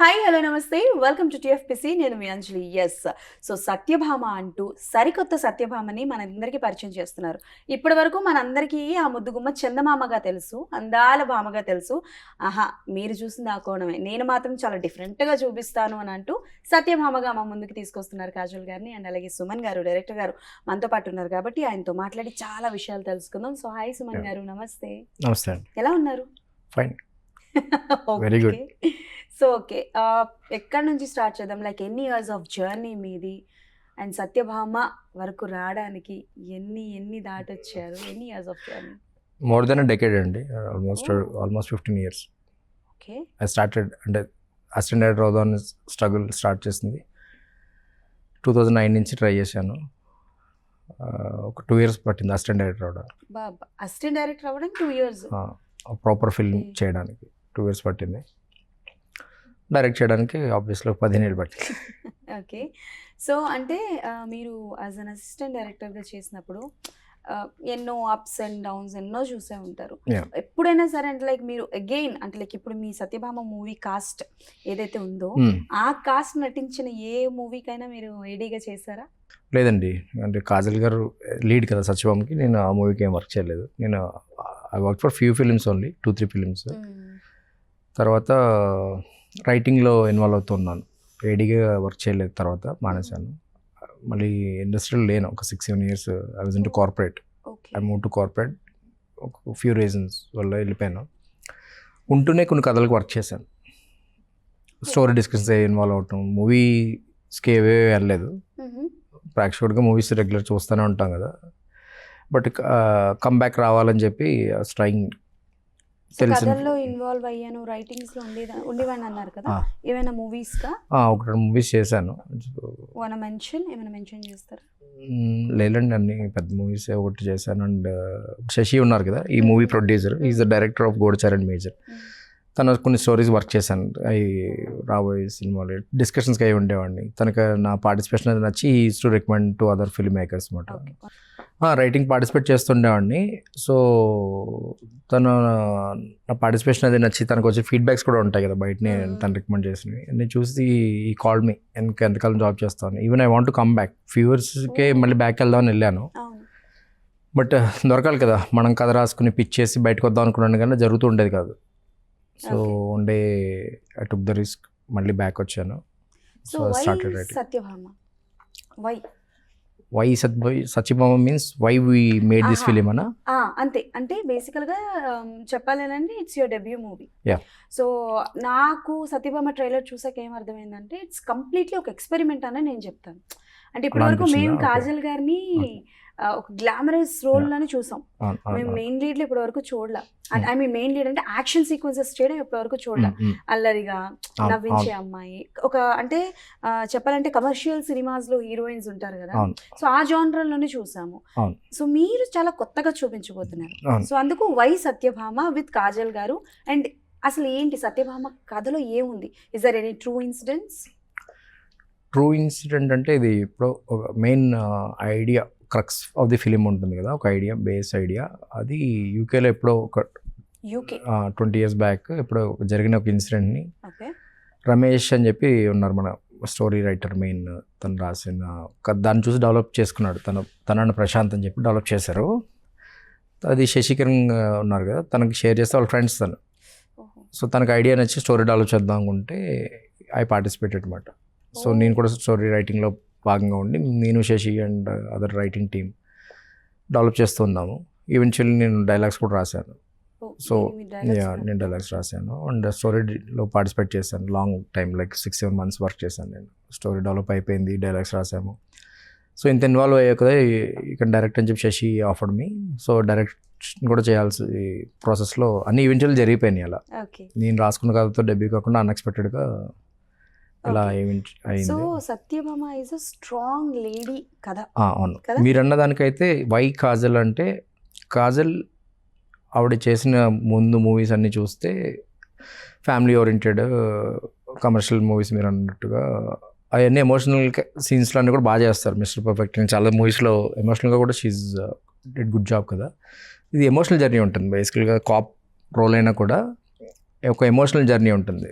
Hi hello నమస్తే welcome to TFPC. నేను మీ అంజలి. Yes, so Satyabhama అంటూ సరికొత్త సత్యభామని మనందరికీ పరిచయం చేస్తున్నారు. ఇప్పటి వరకు మనందరికీ ఆ ముద్దుగుమ్మ చందమామగా తెలుసు, అందాల భామగా తెలుసు. ఆహా, మీరు చూసింది ఆ కోణమే, నేను మాత్రం చాలా డిఫరెంట్గా చూపిస్తాను అని అంటూ సత్యభామగా మా ముందుకు తీసుకొస్తున్నారు కాజల్ గారిని. అండ్ అలాగే సుమన్ గారు, డైరెక్టర్ గారు మనతో పాటు ఉన్నారు కాబట్టి ఆయనతో మాట్లాడి చాలా విషయాలు తెలుసుకుందాం. సో హాయ్ సుమన్ గారు, నమస్తే. నమస్తే అండి. ఎలా ఉన్నారు? Fine, very good. So okay, ఎక్కడి నుంచి స్టార్ట్ చేద్దాం? లైక్ ఎన్ని ఇయర్స్ ఆఫ్ జర్నీ మీది, అండ్ సత్యభామ వరకు రావడానికి ఎన్ని దాటొచ్చారు? ఎన్ని years of journey? More than decade అండి, almost 15 years. Okay, I started అంటే అసిస్టెంట్ డైరెక్టర్ అవుదామని స్ట్రగుల్ స్టార్ట్ చేసింది 2009 నుంచి ట్రై చేశాను. ఒక 2 years పట్టింది అసిస్టెంట్ డైరెక్టర్ అవడానికి. బాబా, అసిస్టెంట్ డైరెక్టర్ అవ్వడానికి 2 years? ప్రాపర్ ఫిల్మ్ చేయడానికి 2 years పట్టింది. డైరెక్ట్ చేయడానికి ఆబ్వియస్లీ 15 ఏళ్ళు పట్టింది. ఓకే, సో అంటే మీరు యాజ్ అన్ అసిస్టెంట్ డైరెక్టర్గా చేసినప్పుడు ఎన్నో అప్స్ అండ్ డౌన్స్ ఎన్నో చూసే ఉంటారు. ఎప్పుడైనా సరే అంటే లైక్ మీరు అగైన్ అంటే లైక్ ఇప్పుడు మీ సత్యభామ మూవీ కాస్ట్ ఏదైతే ఉందో ఆ కాస్ట్ నటించిన ఏ మూవీకైనా మీరు ఏడీగా చేశారా? లేదండి, అంటే కాజల్ గారు లీడ్ కదా సత్యభామకి. నేను ఆ మూవీకి ఏం వర్క్ చేయలేదు. నేను I work for few films only, 2-3 films. తర్వాత రైటింగ్లో ఇన్వాల్వ్ అవుతున్నాను. ఏడీగా వర్క్ చేయలేదు, తర్వాత మానేశాను. మళ్ళీ ఇండస్ట్రీలో లేను ఒక 6-7 years. I was into corporate. I move to corporate. ఒక ఫ్యూ రీజన్స్ వల్ల వెళ్ళిపోయాను. ఉంటూనే కొన్ని కథలకు వర్క్ చేశాను. స్టోరీ డిస్కషన్స్ ఇన్వాల్వ్ అవటం, మూవీస్కి ఏవే వెళ్ళలేదు. ప్రేక్షకుడిగా మూవీస్ రెగ్యులర్ చూస్తూనే ఉంటాం కదా, బట్ కమ్బ్యాక్ రావాలని చెప్పి ట్రైయింగ్. కథల్లో ఇన్వాల్వ్ అయ్యాను, రైటింగ్స్ లో ఉండేవాడిని అన్నారు కదా, ఏమైనా మూవీస్ కా? ఒక 2 movies చేశాను. ఏమైనా మెన్షన్ చేస్తారా? లేదండి, అన్ని పెద్ద మూవీస్ ఒకటి చేశాను. అండ్ శశి ఉన్నారు కదా ఈ movie producer, is the director of Goodachari and Major. తన కొన్ని స్టోరీస్ వర్క్ చేశాను. అవి రాబోయే సినిమాలు డిస్కషన్స్కి అవి ఉండేవాడిని. తనకు నా పార్టిసిపేషన్ అది నచ్చి is to recommend to other film makers అనమాట. రైటింగ్ పార్టిసిపేట్ చేస్తుండేవాడిని. సో తను నా పార్టిసిపేషన్ అది నచ్చి తనకు వచ్చే ఫీడ్బ్యాక్స్ కూడా ఉంటాయి కదా బయటనే, తను రికమెండ్ చేసినవి నేను చూసి ఈ కాల్ మీ ఎంతకాలం జాబ్ చేస్తాను, even I want to come back. Few ఇయర్స్కే మళ్ళీ బ్యాక్ వెళ్దామని వెళ్ళాను. బట్ దొరకాలి కదా, మనం కథ రాసుకుని పిచ్ చేసి బయటకు వద్దాం అనుకున్నాను కానీ జరుగుతూ ఉండేది కాదు. So one day I took the risk, మళ్ళీ బ్యాక్ వచ్చాను. So started writing. Satyabhama why Satyabhama means why we made this film అనా? అంతే, అంటే బేసికల్గా చెప్పాలేనండి, it's your debut movie. Yeah. So నాకు సత్యభామ ట్రైలర్ చూసాక ఏమర్థమైందంటే ఇట్స్ కంప్లీట్లీ ఒక ఎక్స్పెరిమెంట్ అని నేను చెప్తాను. అంటే ఇప్పటి వరకు మేము కాజల్ గారిని ఒక గ్లామరస్ రోల్ అని చూసాం. మేము మెయిన్ లీడ్లో ఇప్పటి వరకు చూడలే. ఐ మీన్ మెయిన్ లీడ్ అంటే యాక్షన్ సీక్వెన్సెస్ చేయడం ఇప్పటి వరకు చూడలే. అల్లరిగా నవ్వించే అమ్మాయి, ఒక అంటే చెప్పాలంటే కమర్షియల్ సినిమాస్ లో హీరోయిన్స్ ఉంటారు కదా, సో ఆ జానర్లోనే చూసాము. సో మీరు చాలా కొత్తగా చూపించబోతున్నారు. సో అందుకు why Satyabhama with Kajal garu. And అసలు ఏంటి సత్యభామ కథలో ఏముంది? Is there any true incidents? True incident అంటే ఇది ఇప్పుడు ఒక main idea, crux of the film ఉంటుంది కదా, ఒక ఐడియా, బేస్ ఐడియా. అది యూకేలో ఎప్పుడో ఒక 20 years బ్యాక్ ఎప్పుడో జరిగిన ఒక ఇన్సిడెంట్ని రమేష్ అని చెప్పి ఉన్నారు మన స్టోరీ రైటర్, మెయిన్ తను రాసిన దాన్ని చూసి డెవలప్ చేసుకున్నాడు. తనని ప్రశాంత్ అని చెప్పి డెవలప్ చేశారు. అది శశికిరణ్ ఉన్నారు కదా, తనకి షేర్ చేస్తే వాళ్ళ ఫ్రెండ్స్ తను. సో తనకు ఐడియా నచ్చి స్టోరీ డెవలప్ చేద్దాం అనుకుంటే ఐ పార్టిసిపేటెడ్ అనమాట. సో నేను కూడా స్టోరీ రైటింగ్లో భాగంగా ఉండి నేను Shashi and other writing team develop చేస్తున్నాము. ఈవెన్చువల్లీ నేను డైలాగ్స్ కూడా రాశాను. సో నేను డైలాగ్స్ రాశాను అండ్ స్టోరీలో పార్టిసిపేట్ చేశాను. Long time like 6-7 months work చేశాను నేను. స్టోరీ డెవలప్ అయిపోయింది, డైలాగ్స్ రాసాము. సో ఇంత ఇన్వాల్వ్ అయ్యా కదా ఇక్కడ డైరెక్ట్ అని చెప్పి Shashi offered me. So direction కూడా చేయాల్సి ప్రాసెస్లో అన్ని ఈవెన్చువల్ జరిగిపోయినాయి. అలా నేను రాసుకున్న కథతో డెబ్యూ కాకుండా అన్ఎక్స్పెక్టెడ్గా ఇలా అయింది. So Satyabhama is a strong lady కదా. అవును, మీరు అన్న దానికైతే వై కాజల్ అంటే, కాజల్ ఆవిడ చేసిన ముందు మూవీస్ అన్నీ చూస్తే ఫ్యామిలీ ఓరియంటెడ్ కమర్షియల్ మూవీస్ మీరు అన్నట్టుగా అవన్నీ ఎమోషనల్ సీన్స్లో అన్నీ కూడా బాగా చేస్తారు. మిస్టర్ పర్ఫెక్ట్ చాలా మూవీస్లో ఎమోషనల్గా కూడా షీజ్ డిడ్ గుడ్ జాబ్ కదా. ఇది ఎమోషనల్ జర్నీ ఉంటుంది బేసికల్గా. కాప్ రోల్ అయినా కూడా ఒక ఎమోషనల్ జర్నీ ఉంటుంది.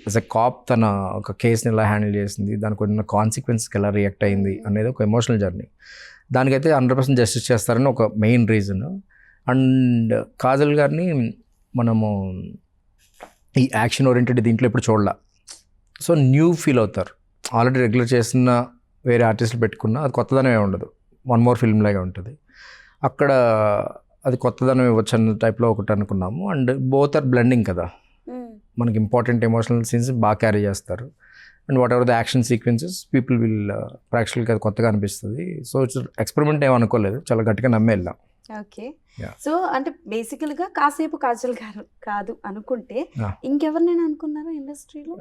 యాజ్ అ కాప్ తన ఒక కేసుని ఎలా హ్యాండిల్ చేసింది, దానికి ఉన్న కాన్సిక్వెన్స్కి ఎలా రియాక్ట్ అయింది అనేది ఒక ఎమోషనల్ జర్నీ. దానికైతే 100% జస్టిస్ చేస్తారని ఒక మెయిన్ రీజన్. అండ్ కాజల్ గారిని మనము ఈ యాక్షన్ ఓరియంటెడ్ దీంట్లో ఇప్పుడు చూడాల. సో న్యూ ఫీల్ అవుతారు. ఆల్రెడీ రెగ్యులర్ చేసిన వేరే ఆర్టిస్టులు పెట్టుకున్నా అది కొత్తదనమే ఉండదు, వన్ మోర్ ఫిల్మ్ లాగా ఉంటుంది. అక్కడ అది కొత్తదనం ఇవ్వచ్చు అన్న టైప్లో ఒకటి అనుకున్నాము. అండ్ బోత్ ఆర్ బ్లెండింగ్ కదా, మనకి ఇంపార్టెంట్ ఎమోషనల్ సీన్స్ బాగా క్యారీ చేస్తారు. And what ever the action sequences people will ప్రేక్షకులకి అది కొత్తగా అనిపిస్తుంది. సో ఇట్స్ ఎక్స్పెరిమెంట్ ఏమీ అనుకోలేదు, చాలా గట్టిగా నమ్మే వెళ్ళాం. ఓకే. సో అంటే బేసికల్గా కాసేపు కాజల్ గారు కాదు అనుకుంటే ఇంకెవరినైనా అనుకున్నారా ఇండస్ట్రీలో?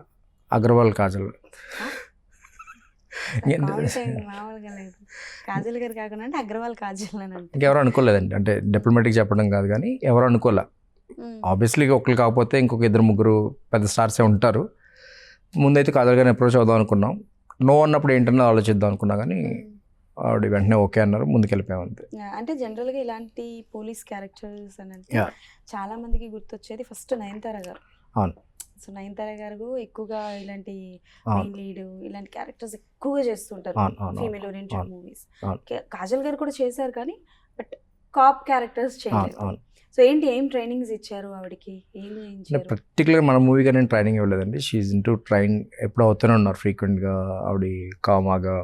అగర్వాల్ కాజల్. మామూలుగా లేదు, కాజల్ గారు కాకుండా అంటే అగ్రవాల్ కాజల్ అని అంటే ఇంకెవరు అనుకోలేదండి. అంటే డిప్లొమాటిక్ చెప్పడం కాదు కానీ ఎవరు అనుకోలే. ఆబ్వియస్లీ ఒకరు కాకపోతే ఇంకొక 2-3 పెద్ద స్టార్సే ఉంటారు. ముందైతే కాజల్ గారిని అప్రోచ్ అవుదాం అనుకున్నాం. నో అన్నప్పుడు ఏంటన్నా ఆలోచిద్దాం అనుకున్నా కానీ ఆవిడ వెంటనే ఓకే అన్నారు, ముందుకెళ్ళిపోయాం అంతే. అంటే జనరల్గా ఇలాంటి పోలీస్ క్యారెక్టర్స్ అని అంటే చాలా మందికి గుర్తొచ్చేది ఫస్ట్ నయనతార గారు. అవును. సో నయనతార గారు ఎక్కువగా ఇలాంటి మెయిన్ లీడ్ ఇలాంటి క్యారెక్టర్స్ ఎక్కువగా చేస్తుంటారు ఫీమేల్ ఓరియంటెడ్ మూవీస్. కాజల్ గారు కూడా చేశారు కానీ బట్ కాప్ క్యారెక్టర్స్ చేయలేదు. సో ఏం ట్రైనింగ్స్ ఇచ్చారు ఆవిడకి? పర్టికులర్ మన మూవీగా నేను ట్రైనింగ్ ఇవ్వలేదండి. షీఈ్ ఇంటూ ట్రైనింగ్ ఎప్పుడు అవుతూనే ఉన్నారు ఫ్రీక్వెంట్గా. ఆవిడ కామాగా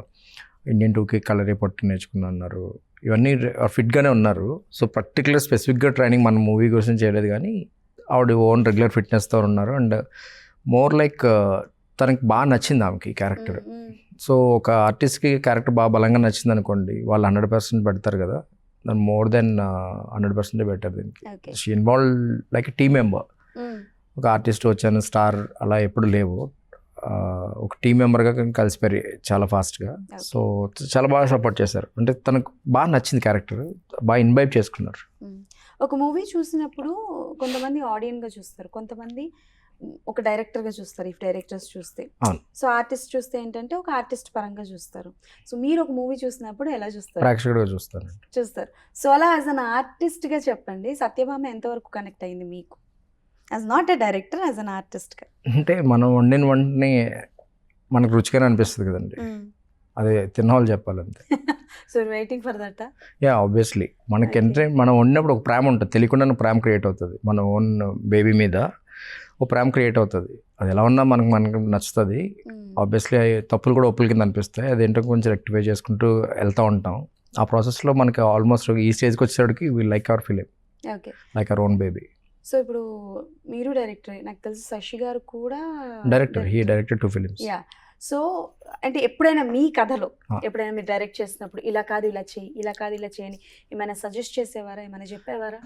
ఇండియన్ 2K కలర్ రిపోర్ట్ నేర్చుకున్నారు, ఇవన్నీ ఫిట్గానే ఉన్నారు. సో పర్టికులర్ స్పెసిఫిక్గా ట్రైనింగ్ మన మూవీ కోసం చేయలేదు కానీ ఆవిడ ఓన్ రెగ్యులర్ ఫిట్నెస్తో ఉన్నారు. అండ్ మోర్ లైక్ తనకి బాగా నచ్చింది ఆమెకి క్యారెక్టర్. సో ఒక ఆర్టిస్ట్కి క్యారెక్టర్ బాగా బలంగా నచ్చింది అనుకోండి, వాళ్ళు 100% పెడతారు కదా, దాని మోర్ దెన్ 100% బెటర్ దీనికి. She involve like team member. ఒక ఆర్టిస్ట్ వచ్చాను స్టార్ అలా ఎప్పుడు లేవు, ఒక టీమ్ మెంబర్గా కలిసిపోయి చాలా ఫాస్ట్గా. సో చాలా బాగా సపోర్ట్ చేశారు. అంటే తనకు బాగా నచ్చింది క్యారెక్టర్, బాగా ఇన్వైబ్ చేసుకున్నారు. ఒక మూవీ చూసినప్పుడు కొంతమంది ఆడియన్గా చూస్తారు, కొంతమంది ఒక డైరెక్టర్గా చూస్తారు. ఇఫ్ డైరెక్టర్స్ చూస్తే, సో ఆర్టిస్ట్ చూస్తే ఏంటంటే ఒక ఆర్టిస్ట్ పరంగా చూస్తారు. సో మీరు ఒక మూవీ చూసినప్పుడు ఎలా చూస్తారు? ప్రేక్షకుడిగా చూస్తారు. సో అలా యాజ్ అన్ ఆర్టిస్ట్గా చెప్పండి, సత్యభామ ఎంతవరకు కనెక్ట్ అయింది మీకు? As not a director, as an ఆర్టిస్ట్గా. అంటే మనం వండిన వంటని మనకు రుచిగానే అనిపిస్తుంది కదండి, అదే తిన్నవాళ్ళు చెప్పాలంతే. So waiting for that. Obviously మనకి అంటే మనం వండినప్పుడు ఒక ప్రేమ ఉంటుంది, తెలియకుండానే ప్రేమ క్రియేట్ అవుతుంది. మన ఓన్ బేబీ మీద ఒక ప్రేమ క్రియేట్ అవుతుంది. అది ఎలా ఉన్నా మనకు నచ్చుతుంది. ఆబ్వియస్లీ తప్పులు కూడా ఒప్పుల కింద అనిపిస్తాయి, అదేంటో కొంచెం రెక్టిఫై చేసుకుంటూ వెళ్తూ ఉంటాం. ఆ ప్రాసెస్లో మనకి ఆల్మోస్ట్ ఈ స్టేజ్కి వచ్చేసరికి we like our film, like our own baby. So ఇప్పుడు మీరు డైరెక్టర్, నాకు తెలిసి శశి గారు కూడా director. He directed 2 films. So అంటే ఎప్పుడైనా మీ కథలో ఎప్పుడైనా మీరు డైరెక్ట్ చేసినప్పుడు ఇలా కాదు ఇలా చేయి, ఇలా కాదు ఇలా చేయని ఏమైనా సజెస్ట్ చేసేవారా, ఏమైనా చెప్పేవారా?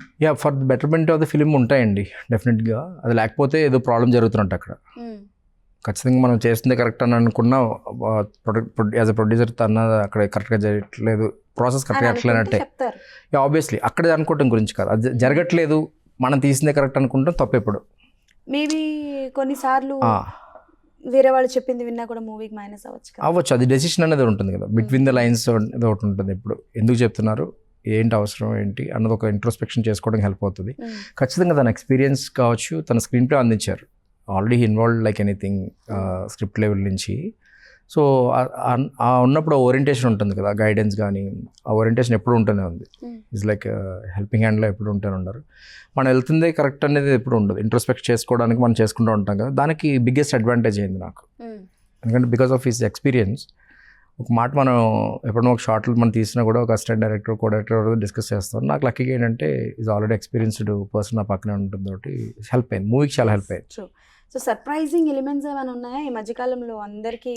For the betterment of the film ఉంటాయండి డెఫినెట్గా. అది లేకపోతే ఏదో ప్రాబ్లం జరుగుతున్నట్టు అక్కడ. ఖచ్చితంగా మనం చేస్తుంది కరెక్ట్ అని అనుకున్నా, యాజ్ అ ప్రొడ్యూసర్ తన అక్కడ కరెక్ట్గా జరగట్లేదు, ప్రాసెస్ కరెక్ట్గా అట్లనంటే ఆబ్వియస్లీ అక్కడ అనుకోవటం గురించి కాదు, అది జరగట్లేదు మనం తీసిందే కరెక్ట్ అనుకుంటాం, తప్పెప్పుడు. మేబీ కొన్నిసార్లు వేరే వాళ్ళు చెప్పింది విన్నా కూడా మూవీకి మైనస్ అవ్వచ్చు. అది డెసిషన్ అనేది ఉంటుంది కదా, బిట్వీన్ ద లైన్స్ అనేది ఒకటి ఉంటుంది. ఇప్పుడు ఎందుకు చెప్తున్నారు, ఏంటి అవసరం ఏంటి అన్నది ఒక ఇంట్రోస్పెక్షన్ చేసుకోవడానికి హెల్ప్ అవుతుంది. ఖచ్చితంగా తన ఎక్స్పీరియన్స్ కావచ్చు, తన స్క్రీన్ ప్లే అందించారు. Already involve like anything script level నుంచి. సో ఉన్నప్పుడు ఓరియంటేషన్ ఉంటుంది కదా, గైడెన్స్ కానీ ఆ ఓరియంటేషన్ ఎప్పుడు ఉంటూనే ఉంది. ఇట్స్ లైక్ హెల్పింగ్ హ్యాండ్లో ఎప్పుడు ఉంటూనే ఉన్నారు. మనం వెళ్తుందే కరెక్ట్ అనేది ఎప్పుడు ఉండదు, ఇంట్రోస్పెక్ట్ చేసుకోవడానికి మనం చేసుకుంటూ ఉంటాం కదా. దానికి బిగ్గెస్ట్ అడ్వాంటేజ్ అయింది నాకు, ఎందుకంటే బికాస్ ఆఫ్ హిస్ ఎక్స్పీరియన్స్. ఒక మాట మనం ఎప్పుడైనా ఒక షార్ట్లు మనం తీసినా కూడా ఒక assistant director, co director discuss చేస్తాం. నాకు లక్కీగా ఏంటంటే ఈజ్ ఆల్రెడీ ఎక్స్పీరియన్స్డ్ పర్సన్ నా పక్కనే ఉంటుంది కాబట్టి హెల్ప్ అయింది, మూవీకి చాలా హెల్ప్ అయింది. సో సర్ప్రైజింగ్ ఎలిమెంట్స్ ఏమైనా ఉన్నాయా ఈ మధ్యకాలంలో? అందరికీ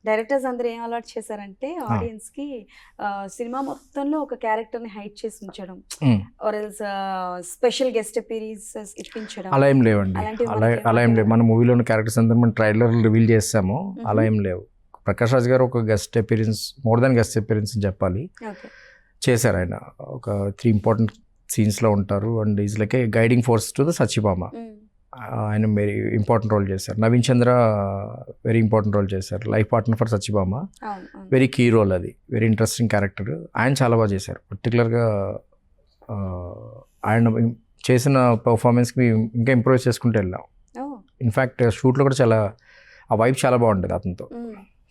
డైరెక్టర్స్ అందరూ ఏం అలర్ట్ చేశారంటే ఆడియన్స్కి సినిమా మొత్తంలో ఒక క్యారెక్టర్ని హైడ్ చేసి ఉంచడం, or else special guest appearances ఇప్పించడం. అలా ఏం లేవండి, అలా ఏం లేవు. మన మూవీలోని క్యారెక్టర్స్ అందరూ మనం ట్రైలర్ రివీల్ చేస్తాము, అలా ఏం లేవు. ప్రకాష్ రాజ్ గారు ఒక guest appearance, more than guest appearance అని చెప్పాలి, చేశారు. ఆయన ఒక 3 important సీన్స్లో ఉంటారు. And is like a guiding force to the Satyabhama. ఆయన వెరీ ఇంపార్టెంట్ రోల్ చేశారు. Naveen Chandra very important role చేశారు, life partner for Satyabhama. Very key role, అది వెరీ ఇంట్రెస్టింగ్ క్యారెక్టర్. ఆయన చాలా బాగా చేశారు. పర్టికులర్గా ఆయన చేసిన పర్ఫార్మెన్స్కి ఇంకా ఇంప్రూవ్ చేసుకుంటూ వెళ్ళాం. ఇన్ఫ్యాక్ట్ షూట్లో కూడా చాలా ఆ వైబ్ చాలా బాగుంటుంది అతనితో,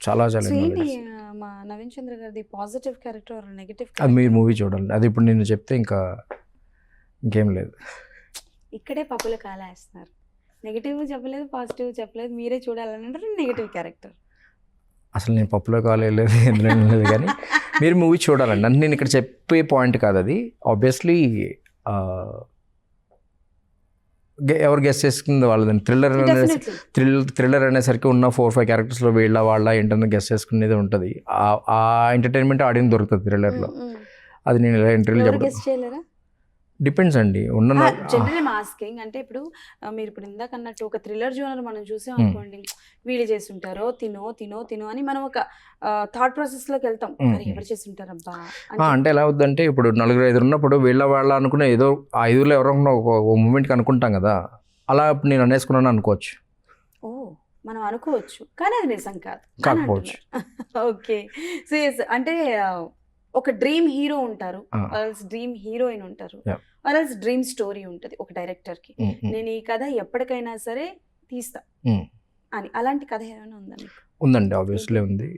చాలా చాలా సో ఎన్నో ఏంటి ladies. మా నవీన్ చంద్ర గారిది పాజిటివ్ క్యారెక్టర్ నెగటివ్ అది మీరు మూవీ చూడాలి, అది ఇప్పుడు నేను చెప్తే ఇంకా ఇంకేం లేదు. ఇక్కడే పప్పుల కాలేస్తున్నారు. నెగటివ్ చెప్పలేదు, పాజిటివ్ చెప్పలేదు, మీరే చూడాలని అంటారు నెగటివ్ క్యారెక్టర్. అసలు నేను పప్పులో కాలేదు ఎందులో లేదు, కానీ మీరు మూవీ చూడాలండి. అంటే నేను ఇక్కడ చెప్పే పాయింట్ కాదు అది. ఆబ్వియస్లీ ఎవరు గెస్ట్ చేసుకుంది వాళ్ళదని. థ్రిల్లర్ అనేసరికి ఉన్న 4-5 క్యారెక్టర్స్లో వీళ్ళ వాళ్ళ ఏంటన్నా గెస్ట్ చేసుకునేది ఉంటుంది. ఆ ఎంటర్టైన్మెంట్ ఆడియన్స్ దొరుకుతుంది థ్రిల్లర్లో. అది నేను ఇలా ఇంటర్వ్యూలో గెస్ట్ చేయలేరా? డిపెండ్స్ అండి. ఉన్న జనరల్ మాస్కింగ్ అంటే ఇప్పుడు మీరు ఇప్పుడు ఇందాక అన్నట్టు ఒక థ్రిల్లర్ జోనర్ మనం చూసాం అనుకోండి, వీళ్ళు చేస్తుంటారో తినో అని మనం ఒక థాట్ ప్రాసెస్ లోకి వెళ్తాం, ఎవరు చేస్తుంటారు అబ్బా అంటే ఎలా అవుద్దంటే ఇప్పుడు 4-5 ఉన్నప్పుడు వీళ్ళ వాళ్ళ అనుకునే ఏదో 5లో ఎవరో ఒక మూమెంట్కి అనుకుంటాం కదా, అలా నేను అనేసుకున్నాను అనుకోవచ్చు. ఓ మనం అనుకోవచ్చు, కానీ అది నిజం కాకపోవచ్చు. ఓకే. సో అంటే ఒక డ్రీమ్ హీరో ఉంటారు, ఆల్స్ డ్రీమ్ హీరోయిన్ ఉంటారు, ఆల్స్ డ్రీమ్ స్టోరీ ఉంటుంది ఒక డైరెక్టర్ కి. నేను ఈ కథ ఎప్పటికైనా సరే తీస్తా అని, అలాంటి కథ ఏమైనా ఉందా? ఉందండి, ఆబ్వియస్లీ ఉంది.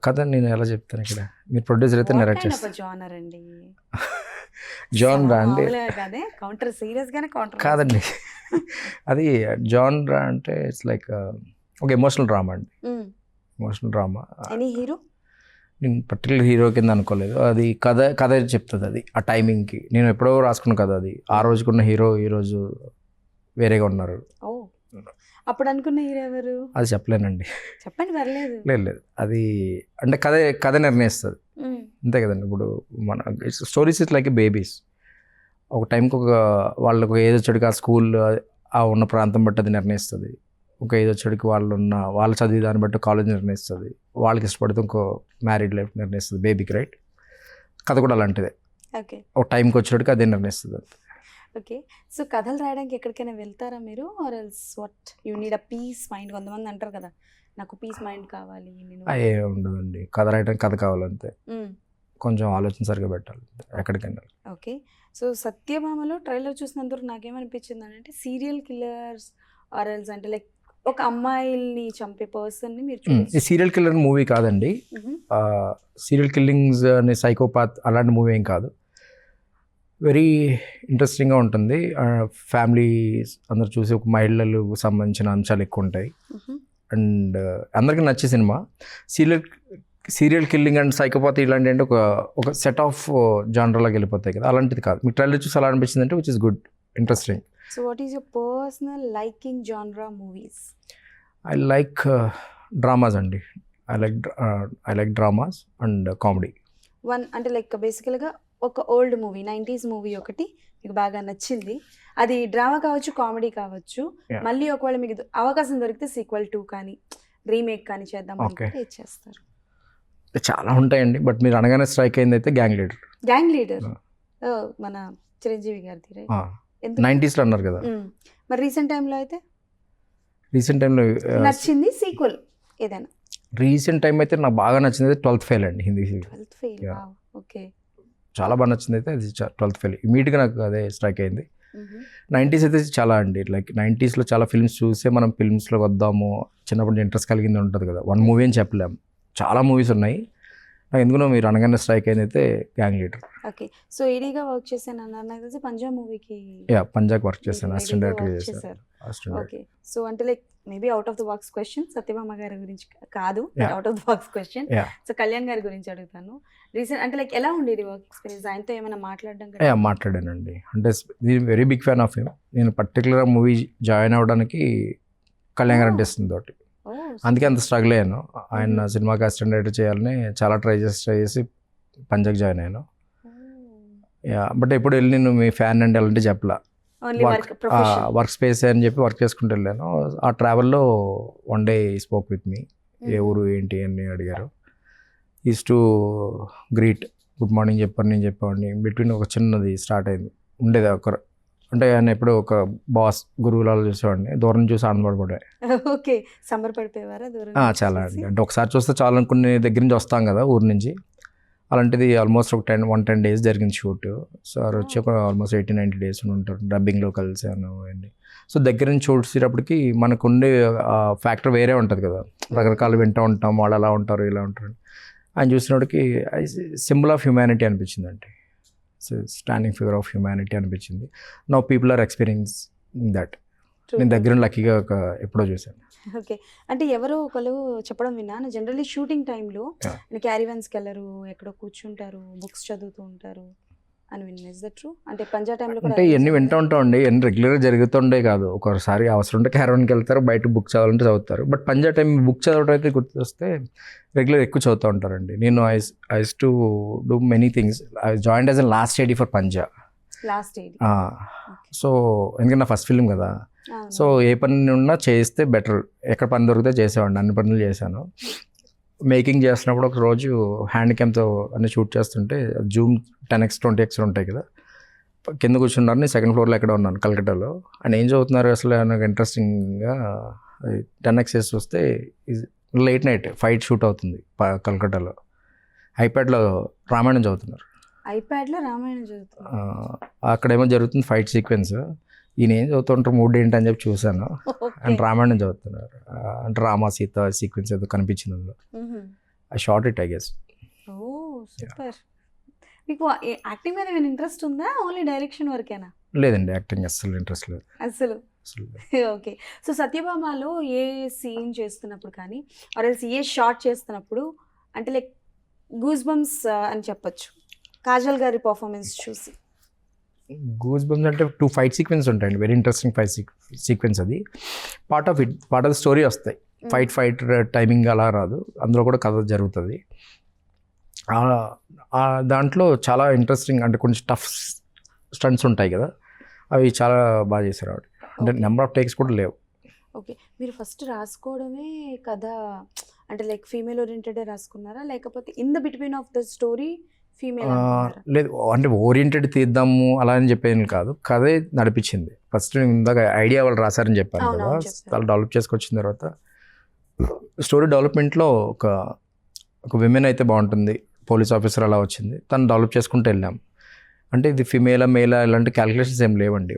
కథ నేను ఎలా చెప్తాను, ఇక్కడ మీరు ప్రొడ్యూసర్ అయితే నెరేట్ చేస్తారు. జానర్ అండి, జాన్రా అంటే కదే కౌంటర్, సీరియస్ గానే కౌంటర్ కాదండి. అది జాన్రా అంటే ఇట్స్ లైక్ ఒక ఎమోషనల్ డ్రామా అండి. Emotional drama. Any hero? నేను పర్టికులర్ హీరో కింద అనుకోలేదు, అది కథ చెప్తుంది. అది ఆ టైమింగ్కి నేను ఎప్పుడో రాసుకున్న కథ అది. ఆ రోజుకున్న హీరో ఈరోజు వేరేగా ఉన్నారు. అప్పుడు అనుకున్న హీరో ఎవరు అది చెప్పలేనండి. చెప్పండి, పర్లేదు. లేదు అది అంటే కథ నిర్ణయిస్తుంది అంతే కదండి. ఇప్పుడు మన స్టోరీస్ ఇస్ లైక్ బేబీస్. ఒక టైంకి వాళ్ళకు ఏజ్ వచ్చాడుకి ఆ స్కూల్ ఆ ఉన్న ప్రాంతం బట్టి అది నిర్ణయిస్తుంది. ఒక ఏజ్ వచ్చాడికి వాళ్ళు చదివే దాన్ని బట్టి కాలేజ్ నిర్ణయిస్తుంది. వాళ్ళకి ఇష్టపడితే ఇంకో మ్యారీడ్ లైఫ్ నిర్ణయిస్తుంది బేబీకి, రైట్? కథ కూడా అలాంటిదే. ఓకే. ఒక టైంకి వచ్చేటికి అదే నిర్ణయిస్తుంది. ఓకే. సో కథలు రాయడానికి ఎక్కడికైనా వెళ్తారా మీరు, or else what you need a peace mind? కొంతమంది అంటారు కదా, నాకు పీస్ మైండ్ కావాలి. ఏ ఉండదండి, కథ రాయడానికి కథ కావాలంతే, కొంచెం ఆలోచన సరిగా పెట్టాలి ఎక్కడికైనా. ఓకే. సో సత్యభామలో ట్రైలర్ చూసినందుకు నాకేమనిపించింది అంటే సీరియల్ కిల్లర్స్ ఆర్ ఎల్స్ అంటే లైక్ ఒక అమ్మాయిల్ని చంపే పర్సన్ ని మీరు ఈ సీరియల్ కిల్లర్ మూవీ కాదండి. సీరియల్ కిల్లింగ్స్ అనే సైకోపాత్ అలాంటి మూవీ ఏం కాదు. వెరీ ఇంట్రెస్టింగ్గా ఉంటుంది. ఫ్యామిలీస్ అందరు చూసి ఒక మహిళలకు సంబంధించిన అంశాలు ఎక్కువ ఉంటాయి అండ్ అందరికీ నచ్చే cinema. Serial killing and psychopath ఇలాంటి అంటే ఒక సెట్ ఆఫ్ జానర్లోకి వెళ్ళిపోతాయి కదా, అలాంటిది కాదు. మీకు ట్రైలర్ చూసి అలా అనిపించింది అంటే which is good, interesting. So what is your personal liking genre movies? I like dramas అండి. I like dramas and comedy. One అంటే లైక్ బేసికల్గా ఒక ఓల్డ్ మూవీ 90s మూవీ ఒకటి మీకు బాగా నచ్చింది, అది డ్రామా కావచ్చు, కామెడీ కావచ్చు, మళ్ళీ ఒకవేళ మీకు అవకాశం దొరికితే సీక్వెల్ 2 కానీ రీమేక్ కానీ చేద్దాం అంటే చేస్తారు? చాలా ఉంటాయండి, బట్ మీరు అనగానే స్ట్రైక్ అయింది అయితే గ్యాంగ్ లీడర్ మన చిరంజీవి గారిది 90sలో అన్నారు కదా. మరి రీసెంట్ టైంలో అయితే నచ్చింది సీక్వెల్ ఏదైనా? రీసెంట్ టైం అయితే నాకు బాగా నచ్చింది 12th ఫెయిల్ అండి, హిందీ సీరియల్. ఓకే, చాలా బాగా నచ్చింది అయితే అది 12th ఫెయిల్. ఇమీడియట్గా నాకు అదే స్ట్రైక్ అయింది. 90s అయితే చాలా అండి, లైక్ 90sలో చాలా ఫిల్మ్స్ చూసే మనం ఫిల్మ్స్లోకి వద్దాము, చిన్నప్పుడు ఇంట్రెస్ట్ కలిగింది ఉంటుంది కదా. వన్ మూవీ అని చెప్పలేము, చాలా మూవీస్ ఉన్నాయి. నాకు ఎందుకునో మీరు అనగానే స్ట్రైక్ అయింది అయితే గ్యాంగ్ లీడర్. ఓకే. సో ఏడీగా వర్క్ చేశాను అన్నారు, నాకు తెలిసి పంజాబ్ మూవీకి పంజాబ్ వర్క్ చేశాను, అసిస్టెంట్ డైరెక్టర్ చేశాను. ఓకే. సో అంటే like maybe out of the box question, Satyabhama గారి గురించి కాదు, out of the box question. So Kalyan గారి గురించి అడుగుతాను. రీసెంట్ అంటే లైక్ ఎలా ఉండేది వర్క్ ఎక్స్పీరియన్స్, ఆయనతో ఏమైనా మాట్లాడడం? మాట్లాడానండి, అంటే very big fan of him. నేను పర్టికులర్ మూవీ జాయిన్ అవ్వడానికి కళ్యాణ్ గారు అంటే ఇస్తుంది తోటి, అందుకే అంత స్ట్రగుల్ అయ్యాను. ఆయన సినిమాకి అసిస్టెంట్ డైరెక్టర్ చేయాలని చాలా ట్రై చేసి పంజాబ్ జాయిన్ అయ్యాను. బట్ ఎప్పుడు వెళ్ళి నేను మీ ఫ్యాన్ అండి అలాంటి చెప్పలా, వర్క్ స్పేస్ అని చెప్పి వర్క్ చేసుకుంటూ వెళ్ళాను. ఆ ట్రావెల్లో one day spoke with me, ఏ ఊరు ఏంటి అని అడిగారు. Is to greet, good morning చెప్పాను, నేను చెప్పాను. బిట్వీన్ ఒక చిన్నది స్టార్ట్ అయింది ఉండేది. అంటే ఆయన ఎప్పుడు ఒక బాస్ గురువులాగా చూసేవాడిని, దూరం చూసి ఆనందపడిపోయా. ఓకే, సంబరపడిపోయేవారా దూరం? చాలా అండి, అంటే ఒకసారి చూస్తే చాలా అనుకునే దగ్గర నుంచి వస్తాం కదా ఊరు నుంచి, అలాంటిది ఆల్మోస్ట్ ఒక 110 డేస్ జరిగింది షూట్. సో ఆ వచ్చి ఒక ఆల్మోస్ట్ 80-90 డేస్ ఉంటారు, డబ్బింగ్లో కలిసాను అండి. సో దగ్గర నుంచి చూసేటప్పటికి మనకు ఉండే ఫ్యాక్టర్ వేరే ఉంటుంది కదా, రకరకాలు వింటూ ఉంటాం, వాళ్ళు అలా ఉంటారు ఇలా ఉంటారు. ఆయన చూసినప్పటికి సింబల్ ఆఫ్ హ్యుమానిటీ అనిపించిందండి, స్టాండింగ్ ఫిగర్ ఆఫ్ హ్యుమానిటీ అనిపించింది. Now people are experiencing that. నేను దగ్గర లక్కీగా ఎప్పుడో చూశాను. ఓకే, అంటే ఎవరో ఒకరు చెప్పడం విన్నాను, జనరల్లీ షూటింగ్ టైంలో క్యారీవన్స్కి వెళ్ళరు, ఎక్కడో కూర్చుంటారు, బుక్స్ చదువుతూ ఉంటారు అని విన్నా. Is that true? అంటే పంజా టైంలో అంటే ఇవన్నీ వింటూ ఉంటామండి, ఇవన్నీ రెగ్యులర్గా జరుగుతుండే కాదు. ఒకసారి అవసరం ఉంటే క్యారవాన్కి వెళ్తారు, బయట బుక్ చదవాలంటే చదువుతారు. బట్ పంజా టైం బుక్ చదవడం అయితే గుర్తొస్తే రెగ్యులర్ ఎక్కువ చదువుతూ ఉంటారండి. నేను I to do many things. I joined as a last AD for Panja. Last AD. So ఎందుకంటే నా ఫస్ట్ ఫిల్మ్ కదా, సో ఏ పని ఉన్నా చేస్తే బెటర్, ఎక్కడ పని దొరికితే చేసేవాడిని, అన్ని పనులు చేశాను. మేకింగ్ చేస్తున్నప్పుడు ఒక రోజు హ్యాండ్ క్యామ్తో అన్ని షూట్ చేస్తుంటే జూమ్ 10x 20x ఉంటాయి కదా, కింద కూర్చున్నారు, నేను సెకండ్ ఫ్లోర్లో ఎక్కడ ఉన్నాను కలకట్టాలో. అండ్ ఏం చదువుతున్నారు అసలు నాకు ఇంట్రెస్టింగ్గా 10x వేసి వస్తే లేట్ నైట్ ఫైట్ షూట్ అవుతుంది కలకట్టాలో, ఐప్యాడ్లో రామాయణం చదువుతున్నారు. ఐప్యాడ్లో రామాయణం చదువుతున్నారు. అక్కడేమో జరుగుతుంది ఫైట్ సీక్వెన్స్, ఈయన ఏం చదువుతుంటారు మూడ్ ఏంటి అని చెప్పి చూశాను. అండ్ రామాయణం చదువుతున్నారు, అంటే రామ సీత సీక్వెన్స్ ఏదో కనిపించింది అందులో. I shot it I guess. Oh super. మీకు యాక్టింగ్ మీద ఏమైనా ఇంట్రెస్ట్ ఉందా, ఓన్లీ డైరెక్షన్ వరకేనా? లేదండి, యాక్టింగ్ అస్సలు ఇంట్రెస్ట్ లేదు అసలు. ఓకే, సో సత్యభామలో ఏ సీన్ చేస్తున్నప్పుడు కానీ ఆర్ఎల్స్ ఏ షార్ట్ చేస్తున్నప్పుడు అంటే లైక్ గూస్ బంప్స్ అని చెప్పొచ్చు కాజల్ గారి పర్ఫార్మెన్స్ చూసి? గూస్ బంప్స్ అంటే 2 ఫైట్ సీక్వెన్స్ ఉంటాయండి, వెరీ ఇంట్రెస్టింగ్ ఫైట్ సీక్వెన్స్. అది పార్ట్ ఆఫ్ ద స్టోరీ వస్తాయి. ఫైట్ టైమింగ్ అలా రాదు, అందులో కూడా కథ జరుగుతుంది. దాంట్లో చాలా ఇంట్రెస్టింగ్ అంటే కొంచెం టఫ్ స్టంట్స్ ఉంటాయి కదా, అవి చాలా బాగా చేశారు ఆవిడ. అంటే నెంబర్ ఆఫ్ టేక్స్ కూడా లేవు. ఓకే, మీరు ఫస్ట్ రాసుకోవడమే కథ అంటే లైక్ ఫీమేల్ ఓరియంటెడే రాసుకున్నారా, లేకపోతే in the between of the story female? లేదు, అంటే ఓరియంటెడ్ తీద్దాము అలా అని చెప్పేది కాదు, కథే నడిపించింది. ఫస్ట్ ఇందాక ఐడియా వాళ్ళు రాశారని చెప్పాను కదా, వాళ్ళు డెవలప్ చేసుకొచ్చిన తర్వాత స్టోరీ డెవలప్మెంట్లో ఒక విమెన్ అయితే బాగుంటుంది, పోలీస్ ఆఫీసర్ అలా వచ్చింది, తను డెవలప్ చేసుకుంటూ వెళ్ళాం. అంటే ఇది ఫిమేలా మేలా ఇలాంటి క్యాలిక్యులేషన్స్ ఏం లేవండి,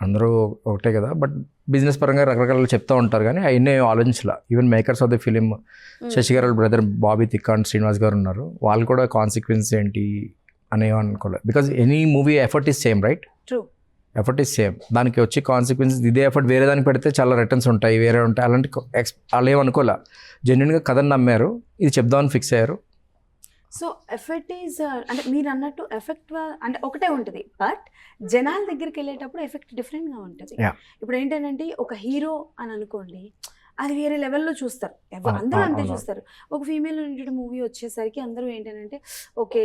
అందరూ ఒకటే కదా. బట్ బిజినెస్ పరంగా రకరకాలు చెప్తూ ఉంటారు కానీ అవన్నీ ఆలోచించాల. Even makers of the film Sashi garu brother Bobby తిక్క అండ్ శ్రీనివాస్ గారు ఉన్నారు, వాళ్ళు కూడా కాన్సిక్వెన్స్ ఏంటి అనేవి అనుకోలేదు. Because any movie effort is same, right? True, effort is same. దానికి వచ్చి కాన్సిక్వెన్స్ ఇదే ఎఫర్ట్ వేరే దానికి పెడితే చాలా రిటర్న్స్ ఉంటాయి, వేరే ఉంటాయి, అలాంటి వాళ్ళు ఏమనుకోలే. జెన్యున్గా కథను నమ్మారు, ఇది చెప్దామని ఫిక్స్ అయ్యారు. సో ఎఫెక్ట్ ఈజ్ అంటే మీరు అన్నట్టు ఎఫెక్ట్ అంటే ఒకటే ఉంటుంది, బట్ జనాల దగ్గరికి వెళ్ళేటప్పుడు ఎఫెక్ట్ డిఫరెంట్గా ఉంటుంది. ఇప్పుడు ఏంటంటే ఒక హీరో అని అనుకోండి, అది వేరే లెవెల్లో చూస్తారు, అందరూ అంతే చూస్తారు. ఒక ఫీమేల్ ఓరియంటెడ్ మూవీ వచ్చేసరికి అందరూ ఏంటంటే ఓకే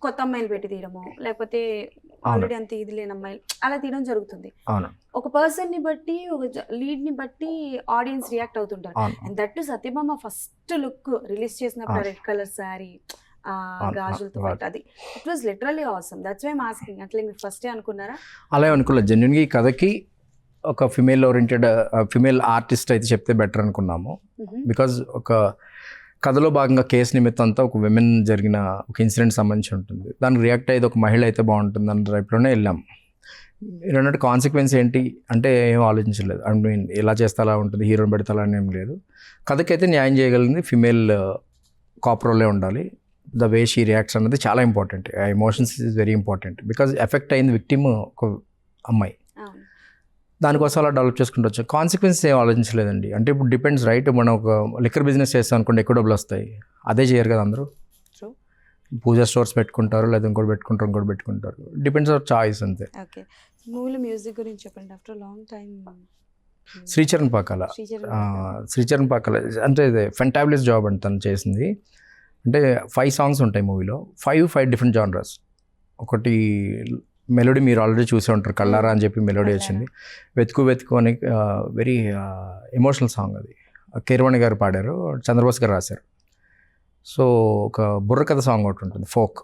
కొత్త అమ్మాయిలు పెట్టి తీయడము, లేకపోతే ఆల్రెడీ అంత ఇది లేని అమ్మాయిలు అలా తీయడం జరుగుతుంది. ఒక పర్సన్ని బట్టి ఒక లీడ్ని బట్టి ఆడియన్స్ రియాక్ట్ అవుతుంటారు. And that Satyabhama first look release చేసినప్పుడు రెడ్ కలర్ శారీ గాజులతో అది it was literally awesome. That's why I'm asking. అట్లా మీరు ఫస్టే అనుకున్నారా? అలా అనుకోలేదు, జెన్యున్గా ఈ కథకి ఒక ఫిమేల్ ఓరియంటెడ్ ఫిమేల్ ఆర్టిస్ట్ అయితే చెప్తే బెటర్ అనుకున్నాము. బికాజ్ ఒక కథలో భాగంగా కేసు నిమిత్తం అంతా ఒక విమెన్ జరిగిన ఒక ఇన్సిడెంట్ సంబంధించి ఉంటుంది, దానికి రియాక్ట్ అయ్యేది ఒక మహిళ అయితే బాగుంటుంది అన్న టైప్లోనే వెళ్ళాం. మీరు అన్నట్టు కాన్సిక్వెన్స్ ఏంటి అంటే ఏం ఆలోచించలేదు. ఐ మీన్ ఎలా చేస్తే అలా ఉంటుంది, హీరోని పెడితే అలా ఏం లేదు. కథకైతే న్యాయం చేయగలిగింది ఫిమేల్ కాపరోలే ఉండాలి. ద వే షీ రియాక్ట్స్ అన్నది చాలా ఇంపార్టెంట్. ఆ emotions is very important. Because effect అయింది విక్టిమ్ ఒక అమ్మాయి, దానికోసం అలా డెవలప్ చేసుకుంటూ వచ్చాం. కాన్సిక్వెన్స్ ఏం ఆలోచించలేదండి. అంటే ఇప్పుడు డిపెండ్స్, రైట్? మనం ఒక లిక్కర్ బిజినెస్ చేస్తాం అనుకోండి, ఎక్కువ డబ్బులు వస్తాయి, అదే చేయరు కదా అందరూ. పూజా స్టోర్స్ పెట్టుకుంటారు, లేదా ఇంకోటి పెట్టుకుంటారు. డిపెండ్స్ ఆన్ చాయిస్ అంతే. ఓకే, మూవీలో మ్యూజిక్ గురించి చెప్పండి. After long time Sricharan Pakala అంటే ఫెంటాబులస్ జాబ్ అండి తను చేసింది. అంటే 5 సాంగ్స్ ఉంటాయి మూవీలో, 5 డిఫరెంట్ జానరస్. ఒకటి మెలోడీ మీరు ఆల్రెడీ చూసే ఉంటారు, కళ్ళారా అని చెప్పి మెలోడీ వచ్చింది. వెతుకు అని వెరీ ఎమోషనల్ సాంగ్, అది కీరవాణి గారు పాడారు, చంద్రబోస్ గారు రాశారు. సో ఒక బుర్రకథ సాంగ్ ఒకటి ఉంటుంది, ఫోక్